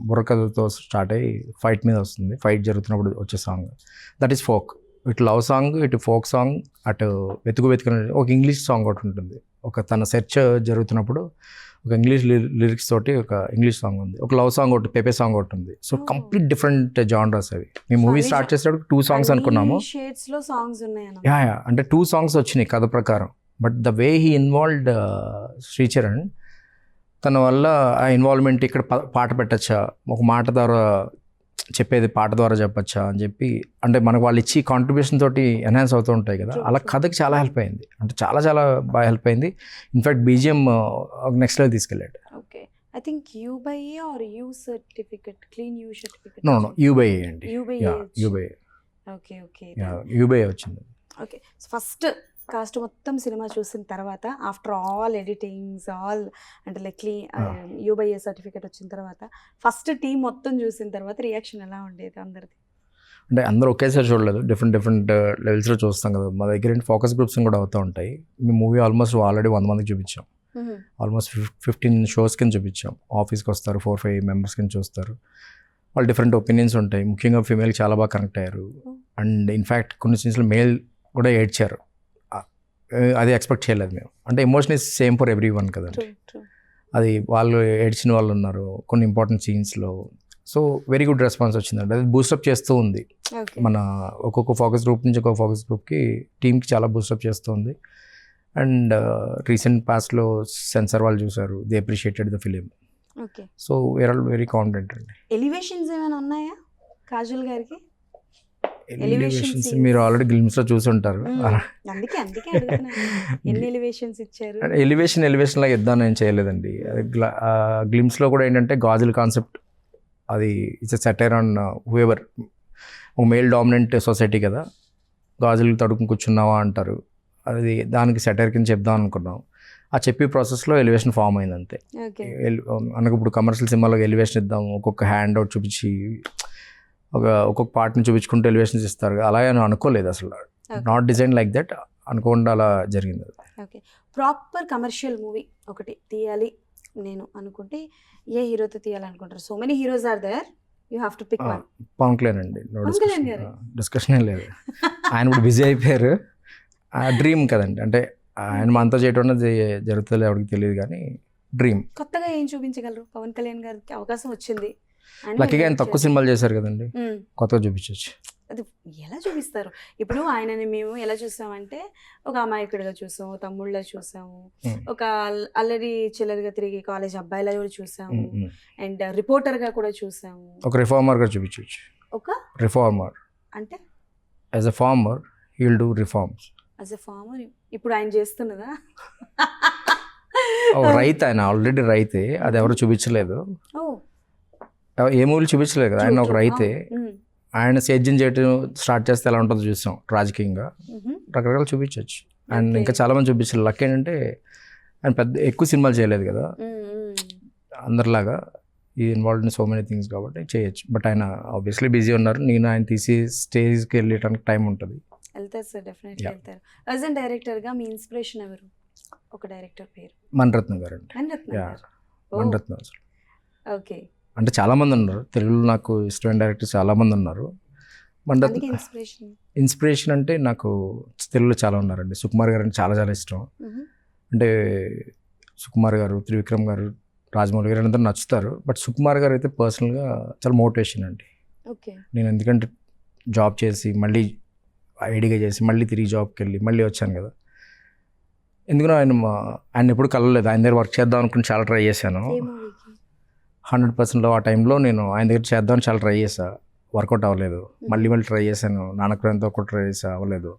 బుర్రకథతో స్టార్ట్ అయ్యి ఫైట్ మీద వస్తుంది, ఫైట్ జరుగుతున్నప్పుడు వచ్చే సాంగ్, దట్ ఈస్ ఫోక్. ఇటు లవ్ సాంగ్, ఇటు ఫోక్ సాంగ్, అటు వెతుకు ఒక ఇంగ్లీష్ సాంగ్ ఒకటి ఉంటుంది. ఒక తన సెర్చ్ జరుగుతున్నప్పుడు ఒక ఇంగ్లీష్ లిరిక్స్ తోటి ఒక ఇంగ్లీష్ సాంగ్ ఉంది, ఒక లవ్ సాంగ్ ఒకటి, పెపే సాంగ్ ఒకటి ఉంది. సో కంప్లీట్ డిఫరెంట్ జానర్స్ అవి. మేము మూవీ స్టార్ట్ చేసేటప్పుడు 2 సాంగ్స్ అనుకున్నాము. షేడ్స్ లో సాంగ్స్ ఉన్నాయి. యా అంటే 2 సాంగ్స్ వచ్చినాయి కథ ప్రకారం. But the way he involved Sricharan, తన వల్ల ఆ ఇన్వాల్వ్మెంట్ ఇక్కడ పాట పెట్టచ్చా, ఒక మాట ద్వారా చెప్పేది పాట ద్వారా చెప్పచ్చా అని చెప్పి, అంటే మనకు వాళ్ళు ఇచ్చి కాంట్రిబ్యూషన్ తోటి ఎన్హాన్స్ అవుతూ ఉంటాయి కదా, అలా కథకి చాలా హెల్ప్ అయింది. అంటే చాలా చాలా బాగా హెల్ప్ అయింది. ఇన్ఫాక్ట్ బీజిఎం నెక్స్ట్ లెవెల్ తీసుకెళ్ళాడు. Okay, I think U by A or U certificate, clean U certificate. No U by A అండి. U by okay okay U by వచ్చింది. ఓకే, ఫస్ట్ కాస్ట్ మొత్తం సినిమా చూసిన తర్వాత ఆఫ్టర్ ఆల్ ఎడిటింగ్స్ ఆల్ అంటే like U by A certificate వచ్చిన తర్వాత first team మొత్తం చూసిన తర్వాత రియాక్షన్ ఎలా ఉండేది అందరిది? అంటే అందరూ ఒకేసారి చూడలేదు, డిఫరెంట్ లెవెల్స్లో చూస్తాం కదా. మా దగ్గర ఏంటి ఫోకస్ గ్రూప్స్ కూడా అవుతూ ఉంటాయి. మేము మూవీ ఆల్మోస్ట్ ఆల్రెడీ 100 మందికి చూపించాం. ఆల్మోస్ట్ 15 షోస్ కింద చూపించాం. ఆఫీస్కి వస్తారు, 4-5 మెంబర్స్ కింద చూస్తారు. వాళ్ళు డిఫరెంట్ ఒపీనియన్స్ ఉంటాయి. ముఖ్యంగా ఫీమేల్ చాలా బాగా కనెక్ట్ అయ్యారు. అండ్ ఇన్ఫ్యాక్ట్ కొన్ని సీన్స్లో మేల్ కూడా ఏడ్చారు. అది ఎక్స్పెక్ట్ చేయలేదు మేము. అంటే emotion is same for everyone కదండి. అది వాళ్ళు ఏడ్చిన వాళ్ళు ఉన్నారు కొన్ని ఇంపార్టెంట్ సీన్స్లో. సో వెరీ గుడ్ రెస్పాన్స్ వచ్చిందండి. అది బూస్టప్ చేస్తూ ఉంది. మన ఒక్కొక్క ఫోకస్ గ్రూప్ నుంచి ఒక్కొక్క ఫోకస్ గ్రూప్కి టీమ్కి చాలా బూస్టప్ చేస్తూ ఉంది. అండ్ రీసెంట్ పాస్ట్లో సెన్సార్ వాళ్ళు చూసారు, they appreciated the film. Okay, so we're all very confident అండి. ఎలివేషన్స్ ఏమైనా ఉన్నాయా కాజల్ గారికి? ఎలివేషన్స్ మీరు ఆల్రెడీ గ్లిమ్స్లో చూసి ఉంటారు. అందుకే అడుగుతున్నాను, ఎన్ని ఎలివేషన్స్ ఇచ్చారు? ఎలివేషన్ లాగా ఇద్దాం ఏం చేయలేదండి. అది గ్లిమ్స్లో కూడా ఏంటంటే గాజుల కాన్సెప్ట్, అది ఇట్స్ సెటైర్ ఆన్ హూఎవర్. ఒక మేల్ డామినెంట్ సొసైటీ కదా, గాజులు తడుకుని కూర్చున్నావా అంటారు. అది దానికి సెటైర్ కింద చెప్దాం అనుకున్నాం. ఆ చెప్పే ప్రాసెస్లో ఎలివేషన్ ఫామ్ అయింది అంతే. మనకు ఇప్పుడు కమర్షియల్ సినిమాలో ఎలివేషన్ ఇద్దాం, ఒక్కొక్క హ్యాండ్ అవుట్ చూపించి ఒక్కొక్క పార్ట్ని చూపించుకుంటూ ఎలివేషన్స్ ఇస్తారు. అలాగే అనుకోలేదు అసలు. నాట్ డిజైన్ లైక్ దట్, అనుకోకుండా అలా జరిగింది. ఓకే, ప్రాపర్ కమర్షియల్ మూవీ ఒకటి తీయాలి నేను అనుకుంటే ఏ హీరోతో తీయాలనుకుంటారు? So many heroes are there, you have to pick one. Pawan Kalyan అండి, డిస్కషన్ లేదు. ఆయన ఇప్పుడు బిజీ అయిపోయారు. డ్రీమ్ కదండి, అంటే ఆయన మనతో చేయటం అనేది జరుగుతుంది, ఎవరికి తెలియదు కానీ డ్రీమ్. కొత్తగా ఏం చూపించగలరు పవన్ కళ్యాణ్ గారికి? అవకాశం వచ్చింది, లక్కీగా ఆయన తక్కువ సినిమాలు చేశారు కదండి, కొత్తగా చూపించవచ్చు. అది ఎలా చూపిస్తారు? ఇప్పుడు ఆయనని మేము ఎలా చూసామంటే ఒక అమాయకుడిగా చూసాము, తమ్ముళ్ళ చూసాము, ఒక అల్లరి చిల్లరిగా తిరిగి కాలేజ్ అబ్బాయిలా కూడా చూసాము, అండ్ రిపోర్టర్ గా కూడా చూసాము. ఒక రిఫార్మర్ గా చూపించవచ్చు. ఒక రిఫార్మర్ అంటే as a farmer he will do reforms. As a farmer ఇప్పుడు ఆయన చేస్తున్నదా? రైతు, ఆయన ఆల్రెడీ రైతే, అది ఎవరు చూపించలేదు. ఏ మూవీలు చూపించలేదు కదా, ఆయన ఒక రైతే. ఆయన సేద్యం చేయడం స్టార్ట్ చేస్తే ఎలా ఉంటుందో చూసాం. రాజకీయంగా రకరకాలు చూపించవచ్చు. అండ్ ఇంకా చాలా మంది చూపించారు. లక్ ఏంటంటే ఆయన ఎక్కువ సినిమాలు చేయలేదు కదా అందరిలాగా, ఈ involved in so many things కాబట్టి చేయొచ్చు. బట్ ఆయన ఆబ్వియస్లీ బిజీ ఉన్నారు. నేను ఆయన తీసి స్టేజ్కి వెళ్ళడానికి టైం ఉంటుంది. వెళ్తారు సార్, డెఫినెట్లీ వెళ్తారు. యాజ్ ఎ డైరెక్టర్గా మీ ఇన్స్పిరేషన్ ఎవరు? ఒక డైరెక్టర్ పేరు? మణిరత్నం గారు అండి. మణిరత్నం అసలు. ఓకే, అంటే చాలామంది ఉన్నారు తెలుగులో, నాకు ఇష్టమైన డైరెక్టర్స్ చాలామంది ఉన్నారు. ఇన్స్పిరేషన్ అంటే నాకు తెలుగులో చాలా ఉన్నారండి. సుకుమార్ గారు అంటే చాలా చాలా ఇష్టం. అంటే సుకుమార్ గారు, త్రివిక్రమ్ గారు, రాజమౌళి గారు అందరూ నచ్చుతారు. బట్ సుకుమార్ గారు అయితే పర్సనల్గా చాలా మోటివేషన్ అండి. నేను ఎందుకంటే జాబ్ చేసి మళ్ళీ ఐడిగా చేసి మళ్ళీ తిరిగి జాబ్కి వెళ్ళి మళ్ళీ వచ్చాను కదా, ఎందుకంటే ఆయన ఎప్పుడు కలవలేదు. ఆయన దగ్గర వర్క్ చేద్దాం అనుకుని చాలా ట్రై చేశాను. 100%లో ఆ టైంలో నేను ఆయన దగ్గర చేద్దామని చాలా ట్రై చేశా, వర్కౌట్ అవ్వలేదు. మళ్ళీ ట్రై చేశాను, నాన్నకురంతో కూడా ట్రై చేసా, అవ్వలేదు.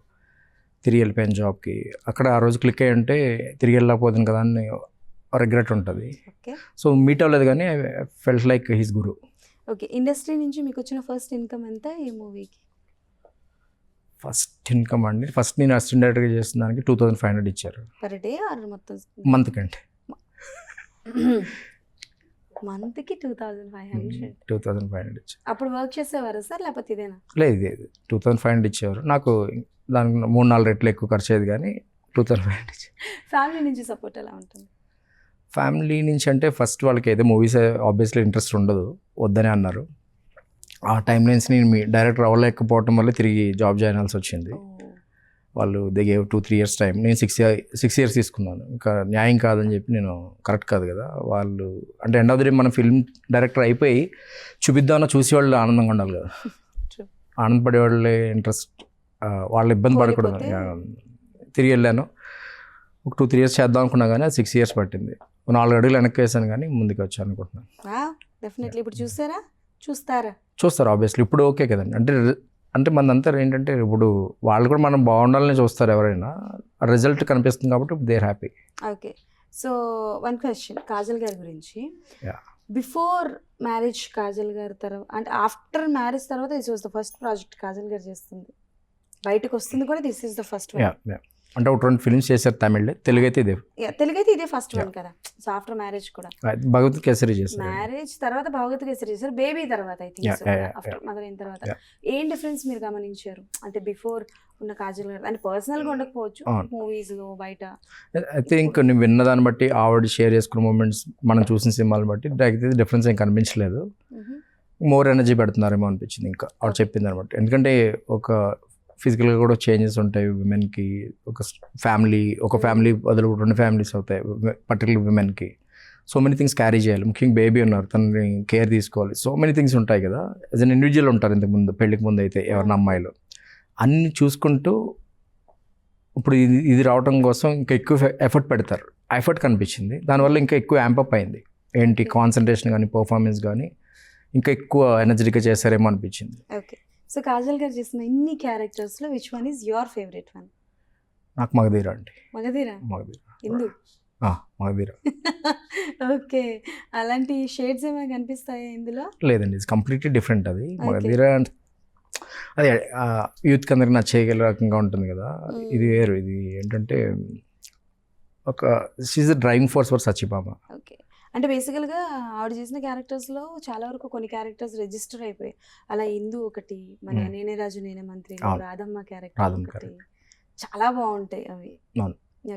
తిరిగి వెళ్ళిపోయాను జాబ్కి. అక్కడ ఆ రోజు క్లిక్ అయ్యి ఉంటే తిరిగి వెళ్ళకపోతుంది కదా అని రిగ్రెట్ ఉంటుంది. సో మీట్ అవ్వలేదు కానీ I felt like his Guru. Okay, industry నుంచి మీకు వచ్చిన ఫస్ట్ ఇన్కమ్ ఎంత ఈ మూవీకి? ఫస్ట్ ఇన్కమ్ అండి, ఫస్ట్ నేను అసిస్టెంట్ డైరెక్టర్గా చేస్తున్న దానికి 2500 ఇచ్చారు. పర్ డే ఆర్ మొత్తం? మంత్ కంటే మంత్కి 2500 ఇచ్చారు. అప్పుడు వర్క్ చేసేవారు సార్ లేకపోతే ఇదేనా? లేదు 2500 ఇచ్చేవారు. నాకు దానికి 3-4 రెట్లు ఎక్కువ ఖర్చు అయ్యేది కానీ 2500 ఇచ్చారు. ఫ్యామిలీ నుంచి సపోర్ట్ ఎలా ఉంటుంది? ఫ్యామిలీ నుంచి అంటే ఫస్ట్ వాళ్ళకి అయితే మూవీస్ ఆబ్వియస్లీ ఇంట్రెస్ట్ ఉండదు, వద్దనే అన్నారు. ఆ టైం నుంచి నేను డైరెక్టర్ అవ్వలేకపోవటం వల్ల తిరిగి జాబ్ జాయిన్ అవ్వాల్సి వచ్చింది. వాళ్ళు దే గేవ్ 2-3 years టైం. నేను 6 years తీసుకున్నాను. ఇంకా న్యాయం కాదని చెప్పి నేను కరెక్ట్ కాదు కదా వాళ్ళు, అంటే ఎండ్ ఆఫ్ ది డే మన ఫిల్మ్ డైరెక్టర్ అయిపోయి చూపిద్దామన్నా చూసేవాళ్ళు ఆనందంగా ఉండాలి కదా, ఆనందపడే వాళ్ళే ఇంట్రెస్ట్, వాళ్ళు ఇబ్బంది పడకూడదు. తిరిగి వెళ్ళాను, ఒక 2-3 years చేద్దాం అనుకున్నా కానీ అది 6 years పట్టింది. 4 అడుగులు వెనక్కి వేసాను కానీ ముందుకు వచ్చాను అనుకుంటున్నాను. డెఫినెట్లీ ఇప్పుడు చూస్తారు ఆబ్వియస్లీ ఇప్పుడు ఓకే కదండి. అంటే మనంతా ఏంటంటే ఇప్పుడు వాళ్ళు కూడా మనం బాగుండాలని చూస్తారు, ఎవరైనా రిజల్ట్ కనిపిస్తుంది కాబట్టి they are happy. Okay, so one question Kajal గారి గురించి. బిఫోర్ మ్యారేజ్ కాజల్ గారి తర్వాత, అంటే ఆఫ్టర్ మ్యారేజ్ తర్వాత this was the first project Kajal garu చేస్తుంది, బయటకు వస్తుంది కూడా this is the first one. అంటే ఒక 2 films చేశారు తమిళ్, తెలుగు అయితే ఇదే ఫస్ట్ వన్ కదా. సో ఆఫ్టర్ మ్యారేజ్ కూడా భగవత్ కేసరి చేశారు, మ్యారేజ్ తర్వాత భగవత్ కేసరి చేశారు, బేబీ తర్వాత ఐ థింక్ ఆఫ్టర్ మదర్ అయిన తర్వాత. ఏం డిఫరెన్స్ మీరు గమనించారు అంటే బిఫోర్ ఉన్న కాజల్ గారు, అంటే పర్సనల్ గా ఉండకపోవచ్చు, మూవీస్ లో బయట? ఐ థింక్ నేను విన్న దాన్ని బట్టి ఆవిడ షేర్ చేసుకున్న మూమెంట్స్ మనం చూసిన సినిమాలను బట్టి అయితే డిఫరెన్స్ ఏం కనిపించలేదు. మోర్ ఎనర్జీ పెడుతున్నారేమో అనిపించింది ఇంకా ఆవిడ చెప్పింది అనమాట. ఎందుకంటే ఒక ఫిజికల్గా కూడా చేంజెస్ ఉంటాయి విమెన్కి, ఒక ఫ్యామిలీ బదులు 2 families అవుతాయి పర్టికులర్ విమెన్కి. సో మెనీ థింగ్స్ క్యారీ చేయాలి, ముఖ్యంగా బేబీ ఉన్నారు, తనని కేర్ తీసుకోవాలి, సో మెనీ థింగ్స్ ఉంటాయి కదా. యాజ్ అన్ ఇండివిజువల్ ఉంటారు ఇంతకుముందు, పెళ్ళికి ముందు అయితే ఎవరిన అమ్మాయిలు అన్నీ చూసుకుంటూ ఇప్పుడు ఇది రావడం కోసం ఇంకా ఎక్కువ ఎఫర్ట్ పెడతారు. ఎఫర్ట్ కనిపించింది, దానివల్ల ఇంకా ఎక్కువ యాంపప్ అయింది. ఏంటి కాన్సన్ట్రేషన్ కానీ పర్ఫార్మెన్స్ కానీ ఇంకా ఎక్కువ ఎనర్జెటిక్గా చేస్తారేమో అనిపించింది. ఓకే, సో కాజల్ గారు చేసిన ఇన్ని క్యారెక్టర్స్లో which one is your favourite one? నాకు మగధీర అండి. మగధీర మగధీర. ఓకే, అలాంటి షేడ్స్ ఏమైనా కనిపిస్తాయా ఇందులో? లేదండి, ఇట్స్ కంప్లీట్లీ డిఫరెంట్. అది మగధీర అదే యూత్కి అందరికి నచ్చేయగల రకంగా ఉంటుంది కదా, ఇది వేరు. ఇది ఏంటంటే ఒక she's the driving force for Satyabhama. Okay, అంటే బేసికల్గా ఆవిడ చేసిన క్యారెక్టర్స్లో చాలా వరకు కొన్ని క్యారెక్టర్స్ రిజిస్టర్ అయిపోయాయి. అలా ఇందు ఒకటి, మన నేనే రాజు నేనే మంత్రి, రాధమ్మ క్యారెక్టర్ ఒకటి, చాలా బాగుంటాయి అవి.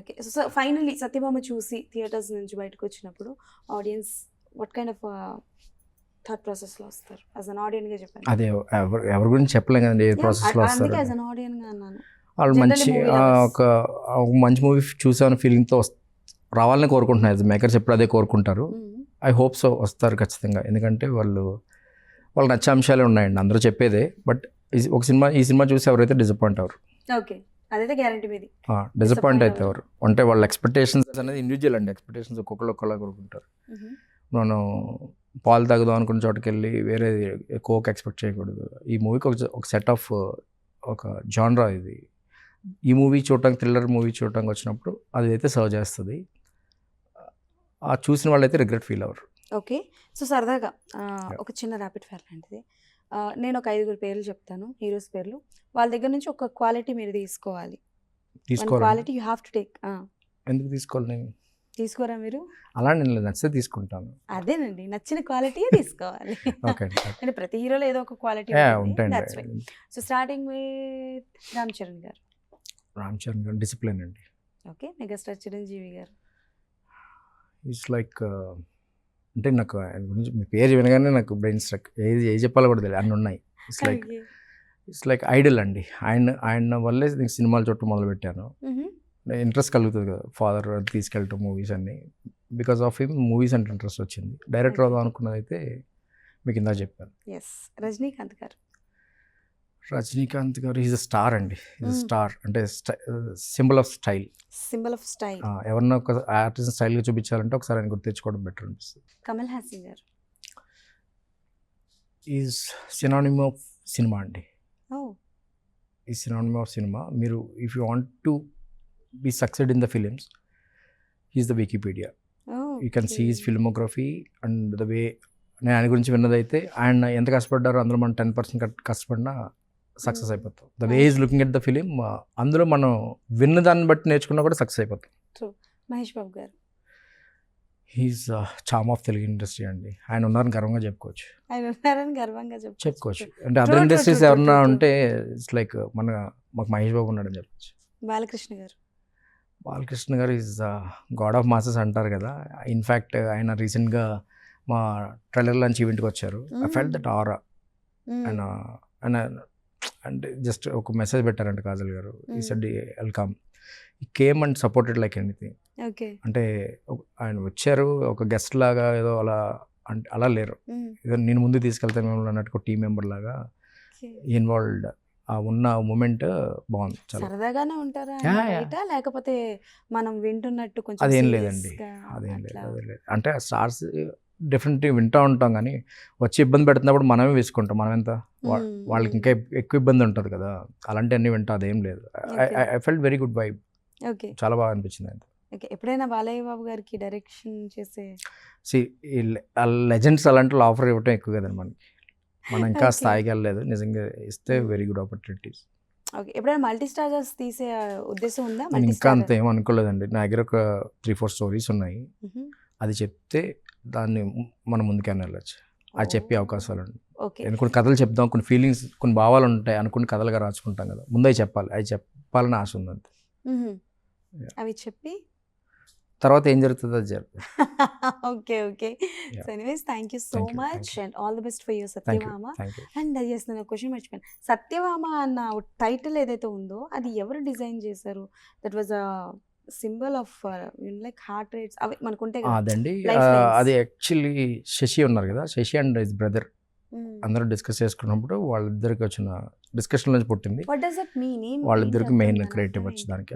ఓకే, సో ఫైనలీ సత్యభామ చూసి థియేటర్స్ నుంచి బయటకు వచ్చినప్పుడు audience what kind of thought ప్రాసెస్లో వస్తారు? యాజ్ అన్ ఆడియన్గా చెప్పాను. అదే ఎవరి గురించి చెప్పలేం కదండి, ఏ ప్రాసెస్లో వస్తారు. యాజ్ అన్ ఆడియన్గా అన్నాను. వాళ్ళు ఒక మంచి మూవీ చూసామని ఫీలింగ్తో రావాలని కోరుకుంటున్నారు. యాజ్ మేకర్స్ ఎప్పుడు అదే కోరుకుంటారు. ఐ హోప్ సో వస్తారు ఖచ్చితంగా, ఎందుకంటే వాళ్ళు నచ్చే అంశాలే ఉన్నాయండి అందరూ చెప్పేదే. బట్ ఈ సినిమా చూసి ఎవరైతే డిసప్పాయింట్ అవ్వరు. ఓకే, అదైతే గ్యారంటీ మీది. డిసప్పాయింట్ అయితే ఎవరు అంటే వాళ్ళ ఎక్స్పెక్టేషన్స్ అనేది ఇండివిజువల్ అండి. ఎక్స్పెక్టేషన్స్ ఒక్కొక్కరు కోరుకుంటారు. మనం పాలు తాగుదాం అనుకున్న చోటుకి వెళ్ళి వేరే కోక్ ఎక్స్పెక్ట్ చేయకూడదు. ఈ మూవీకి ఒక సెట్ ఆఫ్ ఒక జానరా ఇది. ఈ మూవీ చూడటానికి, థ్రిల్లర్ మూవీ చూడటానికి వచ్చినప్పుడు అది అయితే సర్వ్ చేస్తుంది. ఆ చూసిన వాళ్ళైతే రిగ్రెట్ ఫీల్ అవ్వరు. ఓకే, సో సరదాగా ఒక చిన్న ర్యాపిడ్ ఫైర్ లాంటిది. నేను ఒక 5 పేర్లు చెప్తాను, హీరోస్ పేర్లు. వాళ్ళ దగ్గర నుంచి ఒక క్వాలిటీ మీరు తీసుకోవాలి. Quality you have to take. ఎందుకు తీసుకోవాలి? నేను తీసుకోరా మీరు? అలా నేను నచ్చితే తీసుకుంటాను. అదేనండి, నచ్చిన క్వాలిటీ తీసుకోవాలి. అంటే ప్రతి హీరోలో ఏదో ఒక క్వాలిటీ ఉంటుంది. So starting with Ram Charan గారు. డిసిప్లిన్ అండి. ఓకే, మెగాస్టార్ చిరంజీవి గారు. ఇట్స్ లైక్ అంటే నాకు ఆయన గురించి మీ పేరు వినగానే నాకు బ్రెయిన్ స్ట్రక్, ఏది చెప్పాలో కూడా తెలియదు, అన్నీ ఉన్నాయి. ఇట్స్ లైక్ ఐడల్ అండి. ఆయన వల్లే నేను సినిమాలు చుట్టూ మొదలుపెట్టాను. ఇంట్రెస్ట్ కలుగుతుంది కదా, ఫాదర్ తీసుకెళ్ళటం మూవీస్ అన్నీ. బికాస్ ఆఫ్ హిమ్ మూవీస్ అంటే ఇంట్రెస్ట్ వచ్చింది. డైరెక్టర్ అవుదాం అనుకున్నది అయితే మీకు ఇందా చెప్పాను. రజనీకాంత్ గారు ఈజ్ అ స్టార్ అండి. ఈజ్ స్టార్ అంటే సింబల్ ఆఫ్ స్టైల్. ఎవరన్నా ఒక ఆర్టిస్ట్ స్టైల్గా చూపించాలంటే ఒకసారి ఆయన గుర్తు తెచ్చుకోవడం బెటర్ అనిపిస్తుంది. కమల్ హాసన్ గారు ఈజ్ సినానిమ్ ఆఫ్ సినిమా అండి. ఈ సినానిమ్ ఆఫ్ సినిమా. మీరు if you want to be succeed in the films, he is the Wikipedia. You can see his filmography and the way. నేను ఆయన గురించి విన్నదైతే ఆయన ఎంత కష్టపడ్డారో అందులో మనం 10% కష్టపడినా సక్సెస్ అయిపోతాం. The way is looking at the film, అందులో మనం విన్న దాన్ని బట్టి నేర్చుకున్నా కూడా సక్సెస్ అయిపోతాం. Mahesh Babu garu. He's charm of Telugu industry అండి. ఆయన ఉన్నారని గర్వంగా చెప్పుకోవచ్చు. అంటే అదర్ ఇండస్ట్రీస్ ఎవరన్నా ఉంటే ఇట్స్ లైక్ మాకు మహేష్ బాబు ఉన్నాడని చెప్పచ్చు. బాలకృష్ణ గారు ఈజ్ గాడ్ ఆఫ్ మాసెస్ అంటారు కదా. ఇన్ఫ్యాక్ట్ ఆయన రీసెంట్గా మా ట్రైలర్ లాంచ్ ఈవెంట్కి వచ్చారు. ఐ ఫెల్ట్ దట్ ఆరా. ఆయన అంటే జస్ట్ ఒక మెసేజ్ పెట్టారంట కాజల్ గారు, ఈ said welcome, came and supported like anything. Okay. అంటే ఆయన వచ్చారు ఒక గెస్ట్ లాగా ఏదో అలా, అంటే అలా లేరు, ఏదో నేను ముందు తీసుకెళ్తాను మిమ్మల్ని అన్నట్టు టీం మెంబర్ లాగా ఇన్వాల్వ్డ్. ఆ ఉన్న మూమెంట్ బాగుంది చాలా. సరదాగానే ఉంటారా Yeah, ఆయన yeah. బయట? లేకపోతే మనం వింటున్నట్టు కొంచెం అదేం serious లేదండి, గా అదేం లేదు, అట్లా? అదేం లేదు. అంటే స్టార్స్ డెఫినెట్లీ వింటూ ఉంటాం కానీ వచ్చి ఇబ్బంది పెడుతున్నప్పుడు మనమే వేసుకుంటాం, మనం ఎంత వాళ్ళకి ఇంకా ఎక్కువ ఇబ్బంది ఉంటుంది కదా, అలాంటివన్నీ వింటా, అదేం లేదు. I felt very good vibe, okay. చాలా బాగా అనిపించింది ఆయన. ఓకే. ఎప్పుడైనా బాలయ్య బాబు గారికి డైరెక్షన్ చేసే లెజెండ్స్ అలాంటి ఆఫర్ ఇవ్వటం ఎక్కువ కదండి మనకి, మనం ఇంకా Okay. స్థాయికి వెళ్ళలేదు, నిజంగా ఇస్తే వెరీ గుడ్ ఆపర్చునిటీస్. ఓకే. ఎప్పుడైనా మల్టీ స్టారర్స్ తీసే ఉద్దేశం ఉందా? నేను మల్టీ ఇంకా అంత ఏం అనుకోలేదండి, నా దగ్గర ఒక 3-4 స్టోరీస్ ఉన్నాయి, అది చెప్తే దాన్ని మనం ముందుకైనా వెళ్ళచ్చు, అది చెప్పే అవకాశాలు ఉన్నాయి. ఓకే. కొన్ని కథలు చెప్దాం, కొన్ని ఫీలింగ్స్, కొన్ని భావాలు ఉంటాయి, అనుకుని కథలుగా రాసుకుంటాం కదా, ముందే చెప్పాలి, అవి చెప్పాలని ఆశ ఉంది అంతే. అవి చెప్పి తర్వాత ఏం జరుగుతుందో అది జరుగుతుంది. Okay. Okay. So anyways thank you so Thank you, much thank you. And all the best for your thank you, Satyabhama. Thank you. And అది చేసిన క్వశ్చన్ మర్చిపోయాను. సత్యభామ అన్న టైటిల్ ఏదైతే ఉందో అది ఎవరు డిజైన్ చేశారు? That was a symbol of like heart rates అవి మనకుంటే కదా. అదండి, Life lines. అది యాక్చువల్లీ శశి ఉన్నారు కదా, శశి అండ్ హిస్ బ్రదర్ అందరూ డిస్కస్ చేసుకున్నప్పుడు వాళ్ళిద్దరికి వచ్చిన డిస్కషన్ నుంచి పుట్టింది, వాట్ డస్ ఇట్ మీన్? వాళ్ళిద్దరికి మెయిన్ క్రియేటివ్ వచ్చి దానికి.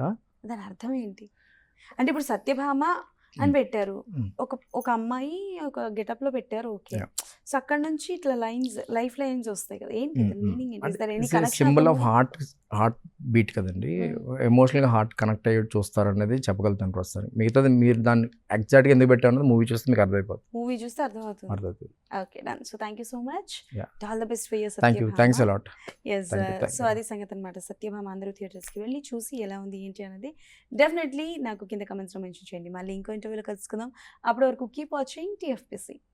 దాని అర్థం ఏంటి? అంటే ఇప్పుడు సత్యభామ అని పెట్టారు, ఒక అమ్మాయి ఒక గెటప్ లో పెట్టారు, ఓకే. Yeah. సో అక్కడ నుంచి ఇట్లా లైఫ్ లైన్స్ వస్తాయి కదా, ఏంటి మీనింగ్ ఏంటి? Is there any connection symbol of of the- heart beat కదండి, ఎమోషనల్గా హార్ట్ కనెక్ట్ అయ్యి చూస్తారు అనేది చెప్పగలుగుతాను ప్రస్తుతానికి. మిగతాది మీరు దాన్ని ఎగ్జాక్ట్గా ఎందుకు పెట్టారు అన్నది మూవీ చూస్తే మీకు అర్థమైపోతుంది. మూవీ చూస్తే అర్థమవుతుంది. అర్థమవుతుంది. Okay done. So thank you so much. Yeah. All the best for your thank you, thanks a lot. Yes. Thank you, thank so you. అది సంగతి అనమాట. సత్యభామ అందరూ థియేటర్స్కి వెళ్ళి చూసి ఎలా ఉంది ఏంటి అనేది డెఫినెట్లీ నాకు కింద కమెంట్స్లో మెన్షన్ చేయండి. మళ్ళీ ఇంకో ఇంటర్వ్యూలో కలుసుకుందాం. అప్పటి వరకు కీప్ వాచింగ్ TFPC.